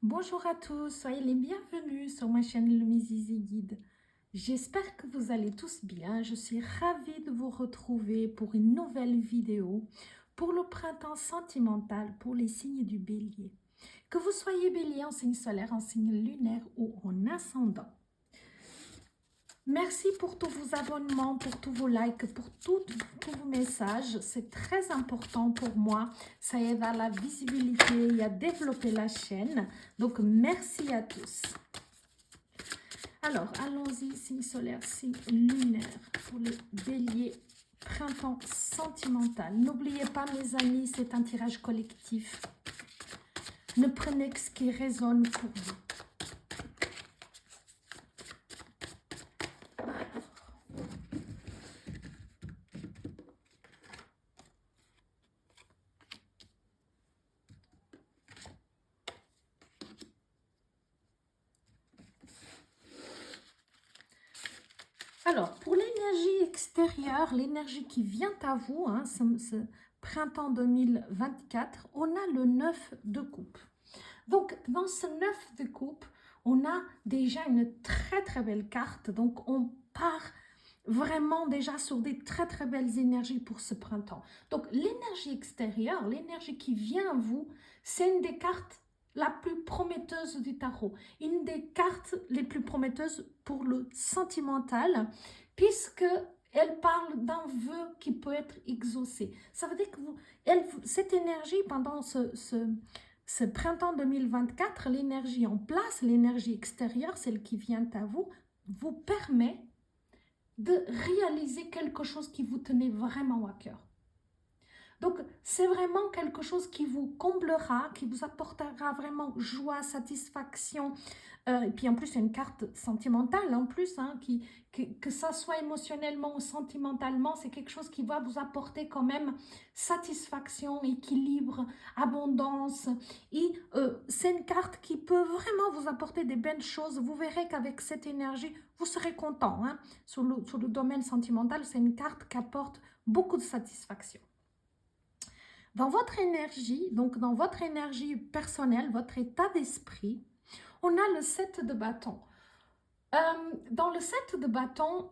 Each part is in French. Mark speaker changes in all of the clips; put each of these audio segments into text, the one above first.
Speaker 1: Bonjour à tous, soyez les bienvenus sur ma chaîne Le Mizizi Guide. J'espère que vous allez tous bien. Je suis ravie de vous retrouver pour une nouvelle vidéo pour le printemps sentimental pour les signes du bélier. Que vous soyez bélier en signe solaire, en signe lunaire ou en ascendant. Merci pour tous vos abonnements, pour tous vos likes, pour tous vos messages. C'est très important pour moi. Ça aide à la visibilité et à développer la chaîne. Donc, merci à tous. Alors, allons-y. Signe solaire, signe lunaire pour les béliers. Printemps sentimental. N'oubliez pas, mes amis, c'est un tirage collectif. Ne prenez que ce qui résonne pour vous. Alors, pour l'énergie extérieure, l'énergie qui vient à vous, hein, ce printemps 2024, on a le 9 de coupe. Donc, dans ce 9 de coupe, on a déjà une très belle carte. Donc, on part vraiment déjà sur des très belles énergies pour ce printemps. Donc, l'énergie extérieure, l'énergie qui vient à vous, c'est une des cartes la plus prometteuse du tarot. Une des cartes les plus prometteuses pour le sentimental, puisque elle parle d'un vœu qui peut être exaucé. Ça veut dire que cette énergie pendant ce printemps 2024, l'énergie en place, l'énergie extérieure, celle qui vient à vous, vous permet de réaliser quelque chose qui vous tenait vraiment à cœur. Donc, c'est vraiment quelque chose qui vous comblera, qui vous apportera vraiment joie, satisfaction. Et puis en plus, c'est une carte sentimentale en plus, hein, que ça soit émotionnellement ou sentimentalement, c'est quelque chose qui va vous apporter quand même satisfaction, équilibre, abondance. Et c'est une carte qui peut vraiment vous apporter des belles choses. Vous verrez qu'avec cette énergie, vous serez content. Hein. Sur le domaine sentimental, c'est une carte qui apporte beaucoup de satisfaction. Dans votre énergie, donc dans votre énergie personnelle, votre état d'esprit, on a le 7 de bâton. Dans le 7 de bâton,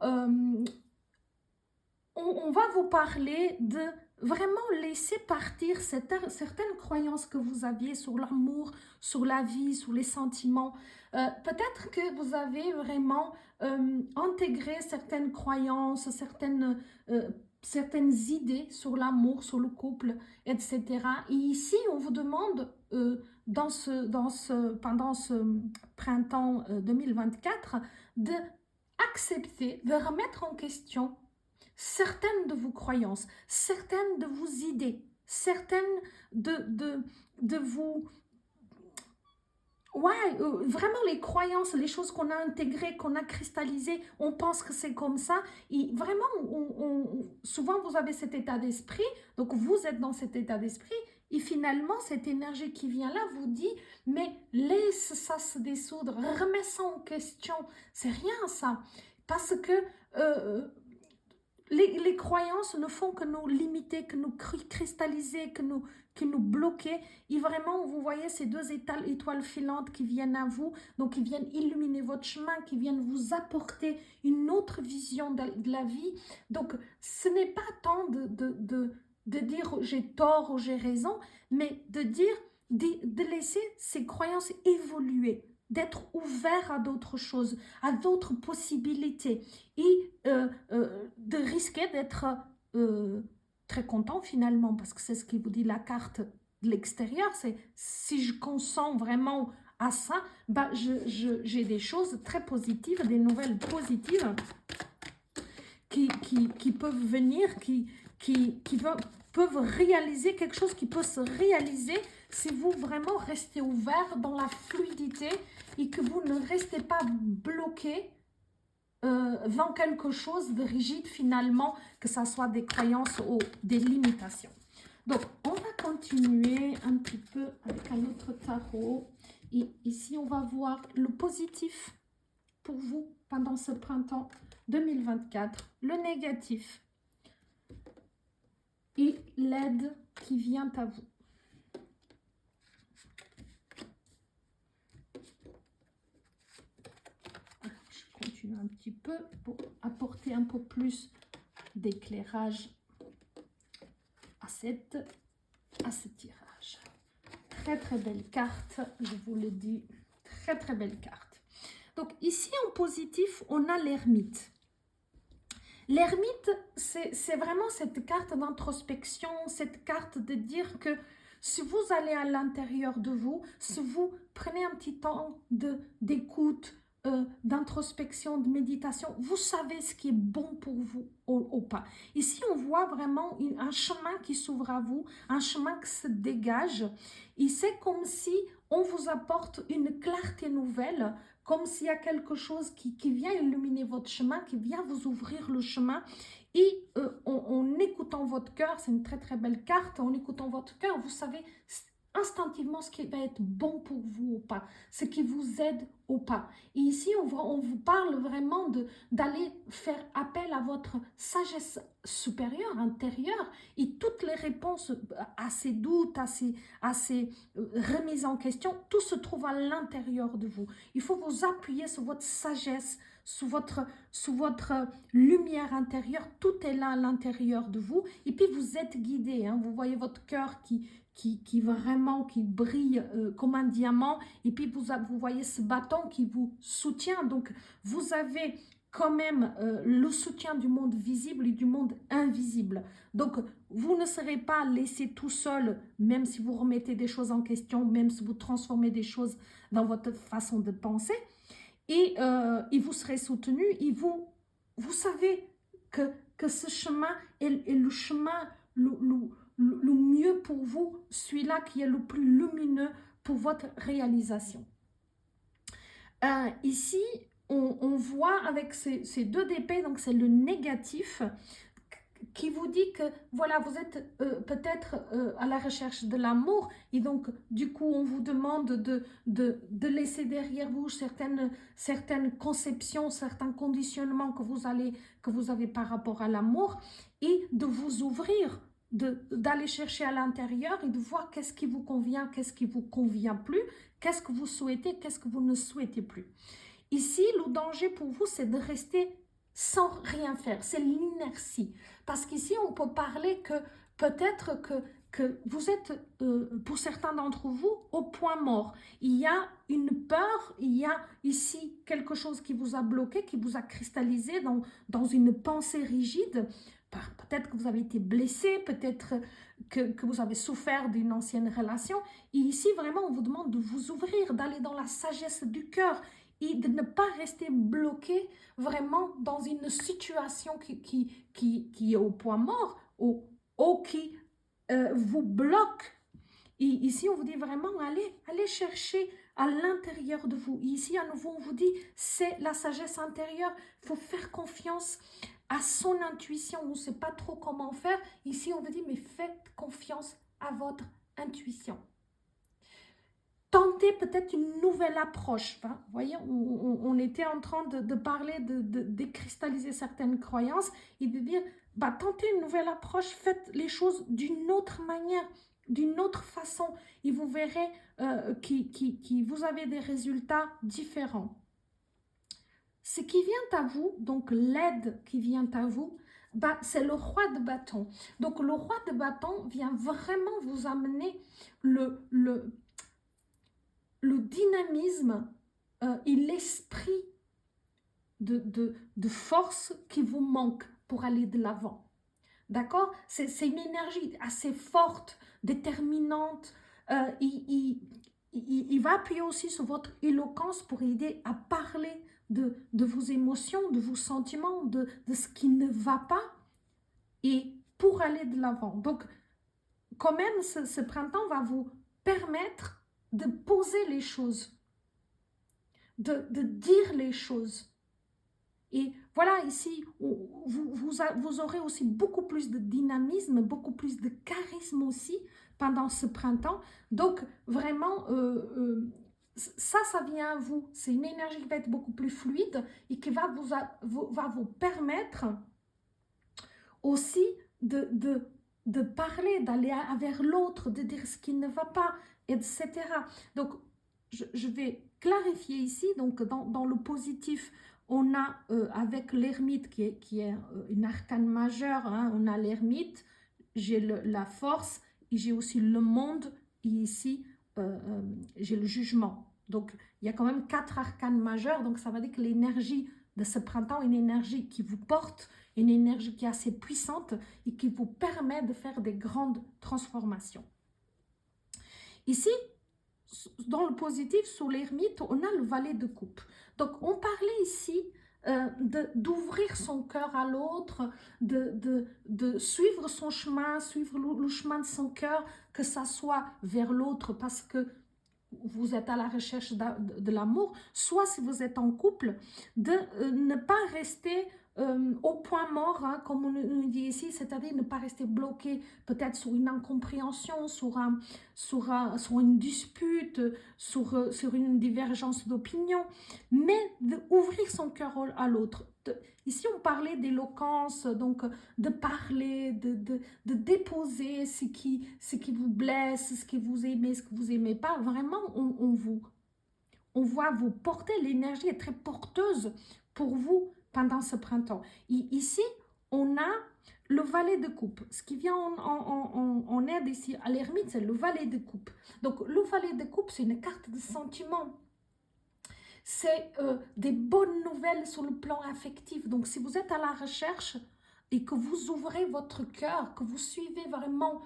Speaker 1: on va vous parler de vraiment laisser partir certaines croyances que vous aviez sur l'amour, sur la vie, sur les sentiments. Peut-être que vous avez vraiment intégré certaines croyances, certaines idées sur l'amour, sur le couple, etc. Et ici, on vous demande, pendant ce printemps 2024, de accepter, de remettre en question certaines de vos croyances, certaines de vos idées, certaines de vos... Ouais, vraiment les croyances, les choses qu'on a intégrées, qu'on a cristallisées, on pense que c'est comme ça. Et vraiment, souvent vous avez cet état d'esprit, donc vous êtes dans cet état d'esprit, et finalement cette énergie qui vient là vous dit, mais laisse ça se dissoudre, remets ça en question, c'est rien ça. Parce que les croyances ne font que nous limiter, que nous cristalliser, que nous bloquer. Et vraiment, vous voyez ces deux étoiles filantes qui viennent à vous, donc qui viennent illuminer votre chemin, qui viennent vous apporter une autre vision de la vie. Donc, ce n'est pas tant de dire j'ai tort ou j'ai raison, mais de dire, de laisser ces croyances évoluer, d'être ouvert à d'autres choses, à d'autres possibilités et de risquer d'être très content finalement, parce que c'est ce qui vous dit la carte de l'extérieur, c'est si je consens vraiment à ça, bah j'ai des choses très positives, des nouvelles positives qui peuvent venir, qui peuvent réaliser quelque chose qui peut se réaliser si vous vraiment restez ouvert dans la fluidité et que vous ne restez pas bloqué dans quelque chose de rigide finalement, que ce soit des croyances ou des limitations. Donc, on va continuer un petit peu avec un autre tarot. Et ici, on va voir le positif pour vous pendant ce printemps 2024, le négatif et l'aide qui vient à vous. un petit peu pour apporter un peu plus d'éclairage à ce tirage. Très très belle carte, je vous le dis, très très belle carte. Donc ici en positif, on a l'ermite. L'ermite, c'est vraiment cette carte d'introspection, cette carte de dire que si vous allez à l'intérieur de vous, si vous prenez un petit temps d'écoute, d'introspection, de méditation, vous savez ce qui est bon pour vous ou pas. Ici, on voit vraiment un chemin qui s'ouvre à vous, un chemin qui se dégage. Et c'est comme si on vous apporte une clarté nouvelle, comme s'il y a quelque chose qui vient illuminer votre chemin, qui vient vous ouvrir le chemin. Et en écoutant votre cœur, c'est une très très belle carte, en écoutant votre cœur, vous savez instinctivement ce qui va être bon pour vous ou pas, ce qui vous aide ou pas. Et ici, on vous parle vraiment d'aller faire appel à votre sagesse supérieure, intérieure, et toutes les réponses à ces doutes, à ces remises en question, tout se trouve à l'intérieur de vous. Il faut vous appuyer sur votre sagesse, sous votre lumière intérieure, tout est là à l'intérieur de vous, et puis vous êtes guidé, hein. Vous voyez votre cœur qui vraiment, qui brille comme un diamant, et puis vous voyez ce bâton qui vous soutient, donc vous avez quand même le soutien du monde visible et du monde invisible. Donc, vous ne serez pas laissé tout seul, même si vous remettez des choses en question, même si vous transformez des choses dans votre façon de penser, et vous serez soutenu, et vous savez que ce chemin est le chemin le mieux pour vous, celui-là qui est le plus lumineux pour votre réalisation. Ici, on voit avec ces deux d'épée, donc c'est le négatif, qui vous dit que voilà, vous êtes peut-être à la recherche de l'amour, et donc du coup on vous demande de laisser derrière vous certaines conceptions, certains conditionnements que vous avez par rapport à l'amour, et de vous ouvrir, d'aller chercher à l'intérieur et de voir qu'est-ce qui vous convient, qu'est-ce qui vous convient plus, qu'est-ce que vous souhaitez, qu'est-ce que vous ne souhaitez plus. Ici, le danger pour vous, c'est de rester sans rien faire, c'est l'inertie. Parce qu'ici, on peut parler que peut-être que vous êtes, pour certains d'entre vous, au point mort. Il y a une peur, il y a ici quelque chose qui vous a bloqué, qui vous a cristallisé dans une pensée rigide. Peut-être que vous avez été blessé, peut-être que vous avez souffert d'une ancienne relation. Et ici, vraiment, on vous demande de vous ouvrir, d'aller dans la sagesse du cœur et de ne pas rester bloqué vraiment dans une situation qui est au point mort ou qui vous bloque. Et ici, on vous dit vraiment, allez chercher à l'intérieur de vous. Et ici, à nouveau, on vous dit, c'est la sagesse intérieure. Il faut faire confiance à son intuition. On ne sait pas trop comment faire. Ici, on vous dit, mais faites confiance à votre intuition. Tentez peut-être une nouvelle approche. Hein. Vous voyez, on était en train de parler, de décristalliser certaines croyances et de dire, tentez une nouvelle approche, faites les choses d'une autre manière, d'une autre façon, et vous verrez que vous avez des résultats différents. Ce qui vient à vous, donc l'aide qui vient à vous, c'est le roi de bâton. Donc le roi de bâton vient vraiment vous amener le dynamisme et l'esprit de force qui vous manque pour aller de l'avant. D'accord? C'est une énergie assez forte, déterminante. Il va appuyer aussi sur votre éloquence pour aider à parler de vos émotions, de vos sentiments, de ce qui ne va pas, et pour aller de l'avant. Donc, quand même, ce printemps va vous permettre de poser les choses, de dire les choses. Et voilà, ici, vous aurez aussi beaucoup plus de dynamisme, beaucoup plus de charisme aussi pendant ce printemps. Donc, vraiment, ça vient à vous. C'est une énergie qui va être beaucoup plus fluide et qui va vous permettre aussi de parler, d'aller vers l'autre, de dire ce qui ne va pas, etc. Donc, je vais clarifier ici, donc dans le positif, on a avec l'ermite qui est une arcane majeure, hein, on a l'ermite, j'ai la force, et j'ai aussi le monde, et ici j'ai le jugement. Donc il y a quand même 4 arcanes majeurs, donc ça veut dire que l'énergie de ce printemps est une énergie qui vous porte, une énergie qui est assez puissante et qui vous permet de faire des grandes transformations. Ici, dans le positif, sous l'ermite, on a le valet de coupe. Donc, on parlait ici d'ouvrir son cœur à l'autre, de suivre son chemin, suivre le chemin de son cœur, que ça soit vers l'autre parce que vous êtes à la recherche de l'amour, soit si vous êtes en couple, de ne pas rester au point mort, hein, comme on nous dit ici, c'est-à-dire ne pas rester bloqué peut-être sur une incompréhension, sur une dispute, sur une divergence d'opinion, mais d'ouvrir son cœur à l'autre. Ici, on parlait d'éloquence, donc de parler, de déposer ce qui vous blesse, ce que vous aimez, ce que vous n'aimez pas. Vraiment, on voit vous porter, l'énergie est très porteuse pour vous pendant ce printemps. Et ici, on a le valet de coupe. Ce qui vient en aide ici à l'ermite, c'est le valet de coupe. Donc, le valet de coupe, c'est une carte de sentiment. C'est des bonnes nouvelles sur le plan affectif. Donc, si vous êtes à la recherche et que vous ouvrez votre cœur, que vous suivez vraiment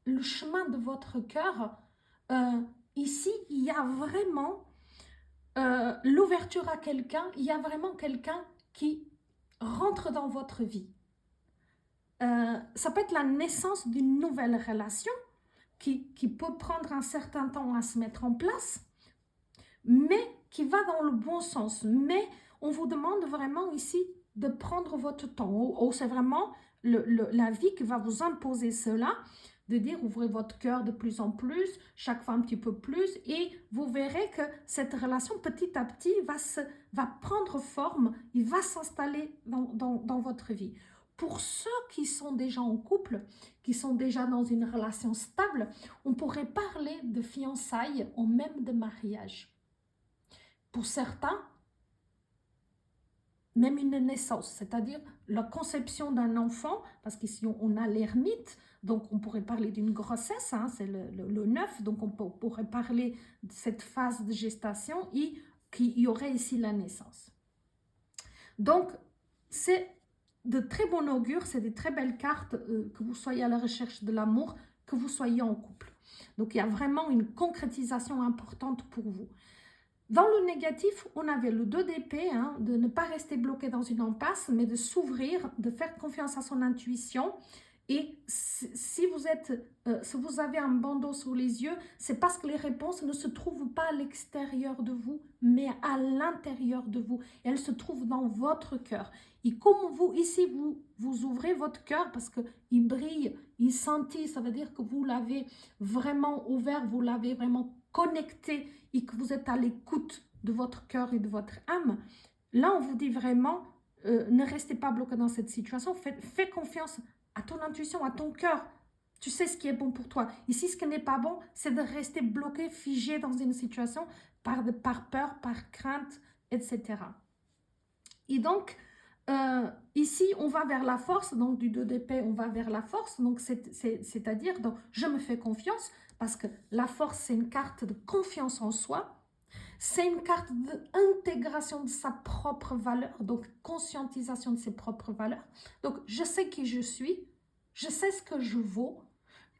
Speaker 1: le chemin de votre cœur, ici, il y a vraiment l'ouverture à quelqu'un, il y a vraiment quelqu'un qui rentre dans votre vie. Ça peut être la naissance d'une nouvelle relation qui peut prendre un certain temps à se mettre en place, mais qui va dans le bon sens. Mais on vous demande vraiment ici de prendre votre temps. C'est vraiment la vie qui va vous imposer cela, de dire ouvrez votre cœur de plus en plus, chaque fois un petit peu plus, et vous verrez que cette relation petit à petit va prendre forme, il va s'installer dans votre vie. Pour ceux qui sont déjà en couple, qui sont déjà dans une relation stable, on pourrait parler de fiançailles ou même de mariage. Pour certains, même une naissance, c'est-à-dire la conception d'un enfant, parce qu'ici on a l'ermite, donc on pourrait parler d'une grossesse, hein, c'est le 9, donc on pourrait parler de cette phase de gestation et qu'il y aurait ici la naissance. Donc, c'est de très bon augure, c'est des très belles cartes, que vous soyez à la recherche de l'amour, que vous soyez en couple. Donc, il y a vraiment une concrétisation importante pour vous. Dans le négatif, on avait le 2 d'épée, hein, de ne pas rester bloqué dans une impasse, mais de s'ouvrir, de faire confiance à son intuition. Et si vous avez un bandeau sur les yeux, c'est parce que les réponses ne se trouvent pas à l'extérieur de vous, mais à l'intérieur de vous. Et elles se trouvent dans votre cœur. Et comme vous, ici, vous ouvrez votre cœur parce qu'il brille, il scintille, ça veut dire que vous l'avez vraiment ouvert, vous l'avez vraiment connecté et que vous êtes à l'écoute de votre cœur et de votre âme. Là, on vous dit vraiment, ne restez pas bloqué dans cette situation, fais confiance à ton intuition, à ton cœur. Tu sais ce qui est bon pour toi. Ici, ce qui n'est pas bon, c'est de rester bloqué, figé dans une situation par peur, par crainte, etc. Et donc, ici, on va vers la force, donc du 2 d'épée, on va vers la force, donc c'est-à-dire, je me fais confiance, parce que la force, c'est une carte de confiance en soi, c'est une carte d'intégration de sa propre valeur, donc conscientisation de ses propres valeurs. Donc, je sais qui je suis, je sais ce que je vaux,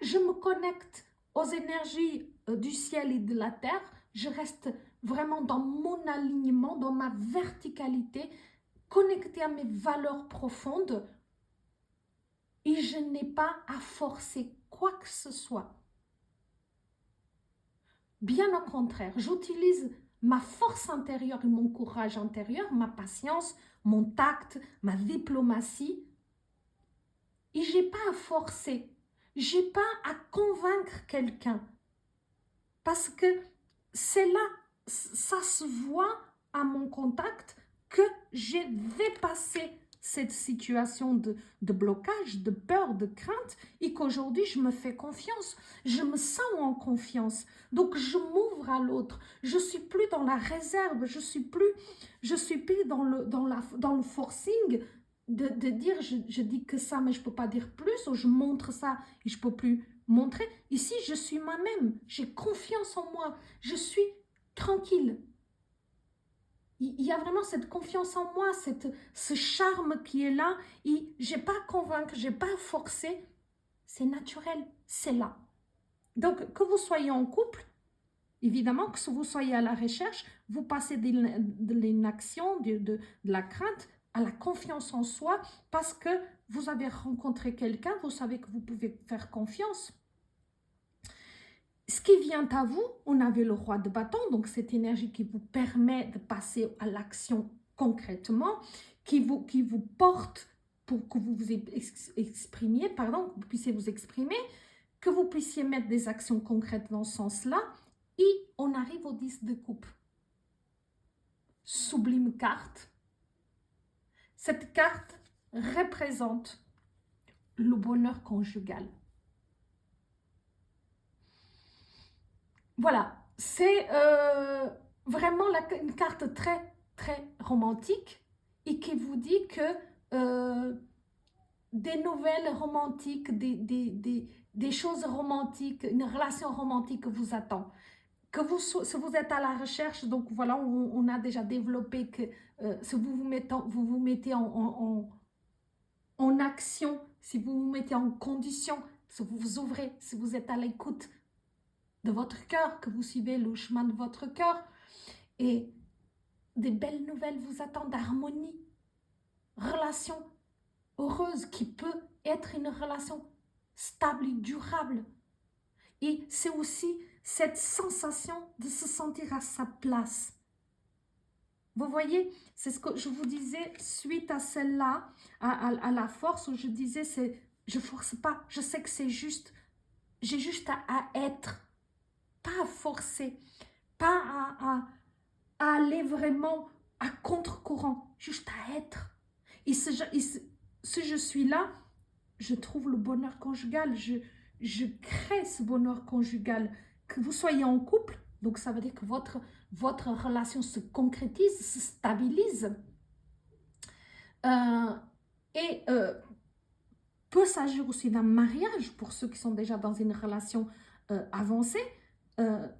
Speaker 1: je me connecte aux énergies du ciel et de la terre, je reste vraiment dans mon alignement, dans ma verticalité, connectée à mes valeurs profondes et je n'ai pas à forcer quoi que ce soit. Bien au contraire, j'utilise ma force intérieure et mon courage intérieur, ma patience, mon tact, ma diplomatie. Et je n'ai pas à forcer, je n'ai pas à convaincre quelqu'un. Parce que c'est là, ça se voit à mon contact que j'ai dépassé cette situation de blocage, de peur, de crainte, et qu'aujourd'hui, je me fais confiance. Je me sens en confiance. Donc, je m'ouvre à l'autre. Je ne suis plus dans la réserve. Je suis plus dans le forcing de dire, je dis que ça, mais je ne peux pas dire plus, ou je montre ça et je ne peux plus montrer. Ici, je suis moi-même. J'ai confiance en moi. Je suis tranquille. Il y a vraiment cette confiance en moi, ce charme qui est là. Et je n'ai pas à convaincre, je n'ai pas à forcer. C'est naturel, c'est là. Donc, que vous soyez en couple, évidemment, que vous soyez à la recherche, vous passez de l'inaction, de la crainte à la confiance en soi parce que vous avez rencontré quelqu'un, vous savez que vous pouvez faire confiance. Ce qui vient à vous, on avait le roi de bâton, donc cette énergie qui vous permet de passer à l'action concrètement, qui vous porte pour que vous vous exprimiez, pardon, que vous puissiez vous exprimer, que vous puissiez mettre des actions concrètes dans ce sens-là, et on arrive au 10 de coupe. Sublime carte. Cette carte représente le bonheur conjugal. Voilà, c'est vraiment une carte très, très romantique et qui vous dit que des nouvelles romantiques, des choses romantiques, une relation romantique vous attend. Que si vous êtes à la recherche, donc voilà, on a déjà développé que si vous vous mettez en action, si vous vous mettez en condition, si vous vous ouvrez, si vous êtes à l'écoute de votre cœur, que vous suivez le chemin de votre cœur, et des belles nouvelles vous attendent d'harmonie, relation heureuse qui peut être une relation stable et durable. Et c'est aussi cette sensation de se sentir à sa place. Vous voyez, c'est ce que je vous disais suite à celle-là, à la force, où je disais, je force pas, je sais que c'est juste, j'ai juste à être, pas à forcer, pas à aller vraiment à contre-courant, juste à être. Et si je suis là, je trouve le bonheur conjugal, je crée ce bonheur conjugal. Que vous soyez en couple, donc ça veut dire que votre relation se concrétise, se stabilise. Et peut s'agir aussi d'un mariage pour ceux qui sont déjà dans une relation avancée.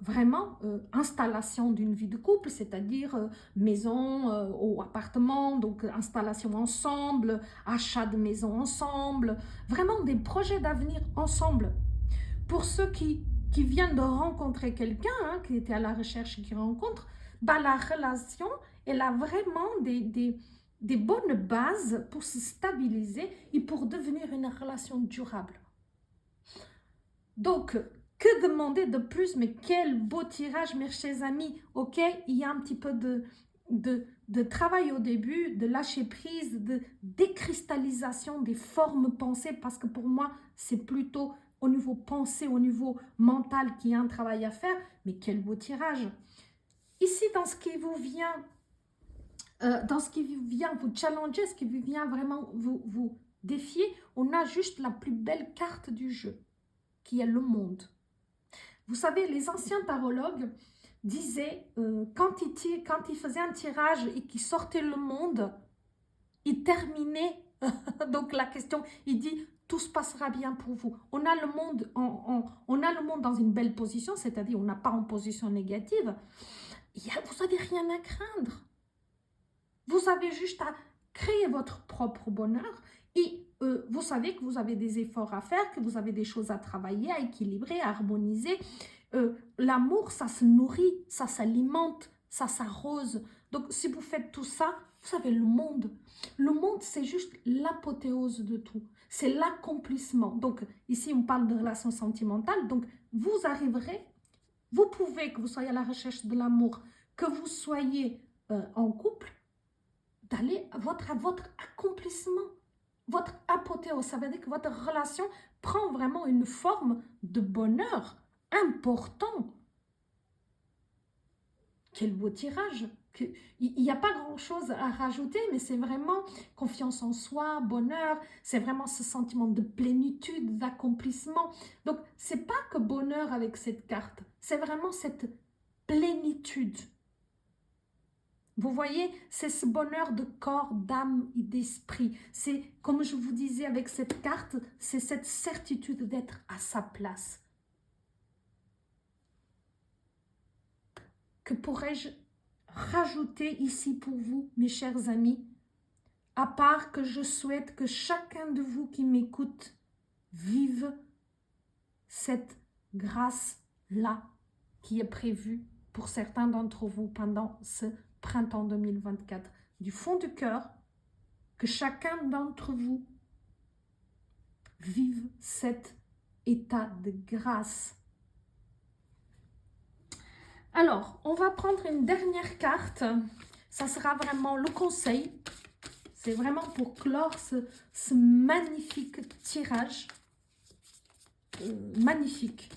Speaker 1: Vraiment installation d'une vie de couple, c'est-à-dire maison ou appartement, donc installation ensemble, achat de maison ensemble, vraiment des projets d'avenir ensemble. Pour ceux qui viennent de rencontrer quelqu'un, hein, qui était à la recherche et qui rencontre, bah, la relation, elle a vraiment des bonnes bases pour se stabiliser et pour devenir une relation durable. Donc, que demander de plus? Mais quel beau tirage, mes chers amis. Ok, il y a un petit peu de travail au début, de lâcher prise, de décristallisation des formes pensées, parce que pour moi, c'est plutôt au niveau pensée, au niveau mental qu'il y a un travail à faire. Mais quel beau tirage. Ici, dans ce qui vous vient, vous challenger, ce qui vous vient vraiment vous défier, on a juste la plus belle carte du jeu, qui est le monde. Vous savez, les anciens tarologues disaient, quand ils faisaient un tirage et qu'ils sortaient le monde, ils terminaient, donc la question, il dit, tout se passera bien pour vous. On a le monde, on a le monde dans une belle position, c'est-à-dire on n'a pas en position négative. Vous n'avez rien à craindre. Vous avez juste à créer votre propre bonheur et vous savez que vous avez des efforts à faire, que vous avez des choses à travailler, à équilibrer, à harmoniser. L'amour, ça se nourrit, ça s'alimente, ça s'arrose. Donc, si vous faites tout ça, vous savez, le monde, c'est juste l'apothéose de tout. C'est l'accomplissement. Donc, ici, on parle de relations sentimentales. Donc, vous arriverez, vous pouvez, que vous soyez à la recherche de l'amour, que vous soyez en couple, d'aller à votre accomplissement, votre apothéose. Ça veut dire que votre relation prend vraiment une forme de bonheur important quel beau tirage! Il n'y a pas grand-chose à rajouter, mais c'est vraiment confiance en soi, bonheur, c'est vraiment ce sentiment de plénitude, d'accomplissement. Donc, c'est pas que bonheur avec cette carte, c'est vraiment cette plénitude. Vous voyez, c'est ce bonheur de corps, d'âme et d'esprit. C'est, comme je vous disais avec cette carte, c'est cette certitude d'être à sa place. Que pourrais-je rajouter ici pour vous, mes chers amis, à part que je souhaite que chacun de vous qui m'écoute vive cette grâce-là qui est prévue pour certains d'entre vous pendant ce printemps 2024. Du fond du cœur, que chacun d'entre vous vive cet état de grâce. Alors, on va prendre une dernière carte. Ça sera vraiment le conseil. C'est vraiment pour clore ce magnifique tirage. Magnifique.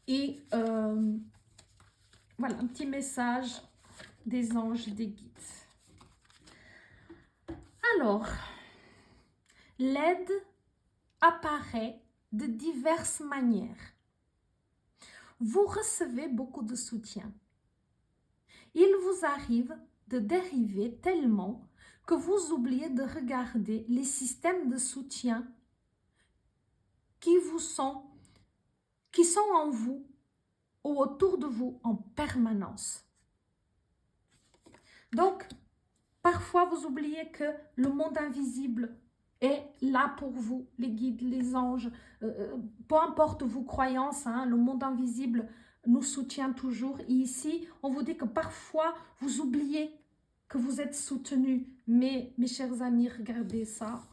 Speaker 1: Et voilà, un petit message des anges, des guides. Alors, l'aide apparaît de diverses manières. Vous recevez beaucoup de soutien. Il vous arrive de dériver tellement que vous oubliez de regarder les systèmes de soutien qui sont en vous ou autour de vous en permanence. Donc, parfois vous oubliez que le monde invisible est là pour vous, les guides, les anges, peu importe vos croyances, hein, le monde invisible nous soutient toujours. Et ici, on vous dit que parfois, vous oubliez que vous êtes soutenus. Mais, mes chers amis, regardez ça.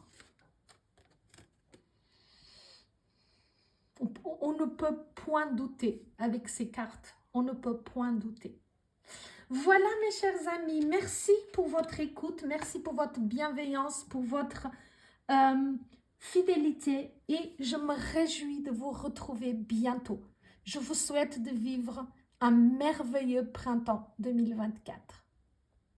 Speaker 1: On ne peut point douter avec ces cartes. On ne peut point douter. Voilà, mes chers amis. Merci pour votre écoute. Merci pour votre bienveillance, pour votre fidélité. Et je me réjouis de vous retrouver bientôt. Je vous souhaite de vivre un merveilleux printemps 2024.